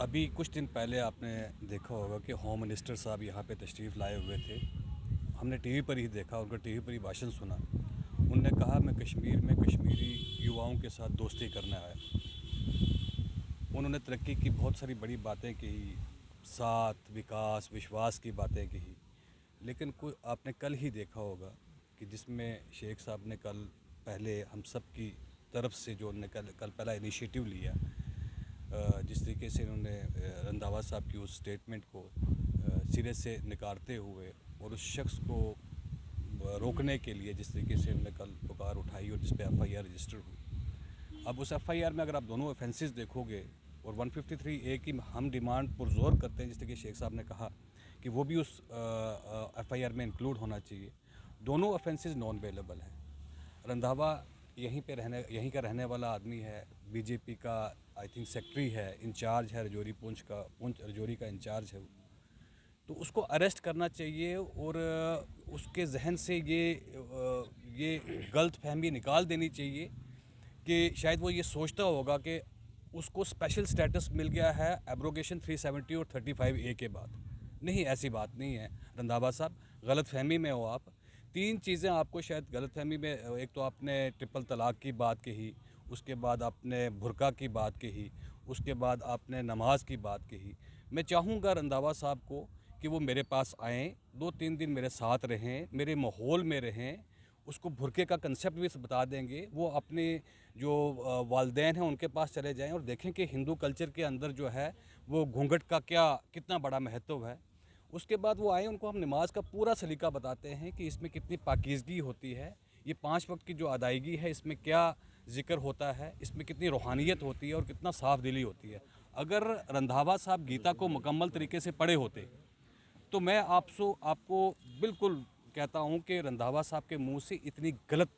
अभी कुछ दिन पहले आपने देखा होगा कि होम मिनिस्टर साहब यहाँ पे तशरीफ़ लाए हुए थे। हमने टीवी पर ही देखा, उनका टीवी पर ही भाषण सुना। उनने कहा मैं कश्मीर में कश्मीरी युवाओं के साथ दोस्ती करने आया। उन्होंने तरक्की की बहुत सारी बड़ी बातें कही, साथ विकास विश्वास की बातें कही, लेकिन कोई आपने कल ही देखा होगा कि जिसमें शेख साहब ने कल पहले हम सब की तरफ से जो उन्होंने कल पहला इनिशिएटिव लिया, जिस तरीके से इन्होंने रंधावा साहब की उस स्टेटमेंट को सिरे से निकारते हुए और उस शख्स को रोकने के लिए जिस तरीके से उन्होंने कल पुकार उठाई और जिस पे एफआईआर रजिस्टर हुई। अब उस एफआईआर में अगर आप दोनों ऑफेंसेस देखोगे और 153A की हम डिमांड पुरजोर करते हैं, जिस तरीके शेख साहब ने कहा कि वो भी उस एफआईआर में इंक्लूड होना चाहिए। दोनों ऑफेंसेस नॉन अवेलेबल हैं। रंधावा यहीं का रहने वाला आदमी है, बीजेपी का आई थिंक सेक्रेटरी है, इंचार्ज है रजौरी पुंछ रजौरी का इंचार्ज है वो। तो उसको अरेस्ट करना चाहिए और उसके जहन से ये गलत फहमी निकाल देनी चाहिए कि शायद वो ये सोचता होगा कि उसको स्पेशल स्टेटस मिल गया है एब्रोगेशन 370 और 35A के बाद। नहीं, ऐसी बात नहीं है रंधावा साहब, गलत फहमी में हो आप। तीन चीज़ें आपको शायद गलत फहमी में, एक तो आपने ट्रिपल तलाक की बात कही, उसके बाद आपने बुर्का की बात कही, उसके बाद आपने नमाज की बात कही। मैं चाहूँगा रंधावा साहब को कि वो मेरे पास आएँ, 2-3 दिन मेरे साथ रहें, मेरे माहौल में रहें, उसको बुर्के का कंसेप्ट भी बता देंगे। वो अपने जो वालदैन हैं उनके पास चले जाएं और देखें कि हिंदू कल्चर के अंदर जो है वो घूंघट का कितना बड़ा महत्व है। उसके बाद वो आए, उनको हम नमाज का पूरा सलीका बताते हैं कि इसमें कितनी पाकीज़गी होती है, ये 5 वक्त की जो अदायगी है इसमें क्या ज़िक्र होता है, इसमें कितनी रूहानियत होती है और कितना साफ़ दिली होती है। अगर रंधावा साहब गीता को मुकम्मल तरीके से पढ़े होते तो मैं आपको बिल्कुल कहता हूं कि रंधावा साहब के मुंह से इतनी गलत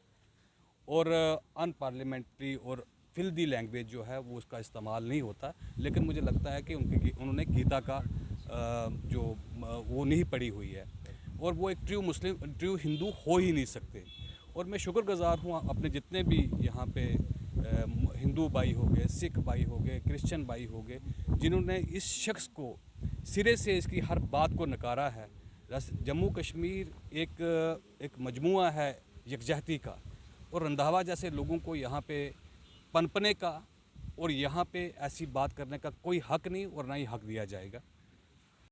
और अनपार्लियामेंट्री और फिल्दी लैंग्वेज जो है वो उसका इस्तेमाल नहीं होता। लेकिन मुझे लगता है कि उन्होंने गीता का वो नहीं पढ़ी हुई है और वो एक ट्रू हिंदू हो ही नहीं सकते। और मैं शुक्रगुज़ार हूँ अपने जितने भी यहाँ पे हिंदू भाई हो गए, सिख भाई हो गए, क्रिश्चियन भाई हो गए, जिन्होंने इस शख्स को सिरे से इसकी हर बात को नकारा है। जम्मू कश्मीर एक मजमुआ है यकजहती का, और रंधावा जैसे लोगों को यहाँ पे पनपने का और यहाँ पे ऐसी बात करने का कोई हक नहीं और ना ही हक दिया जाएगा।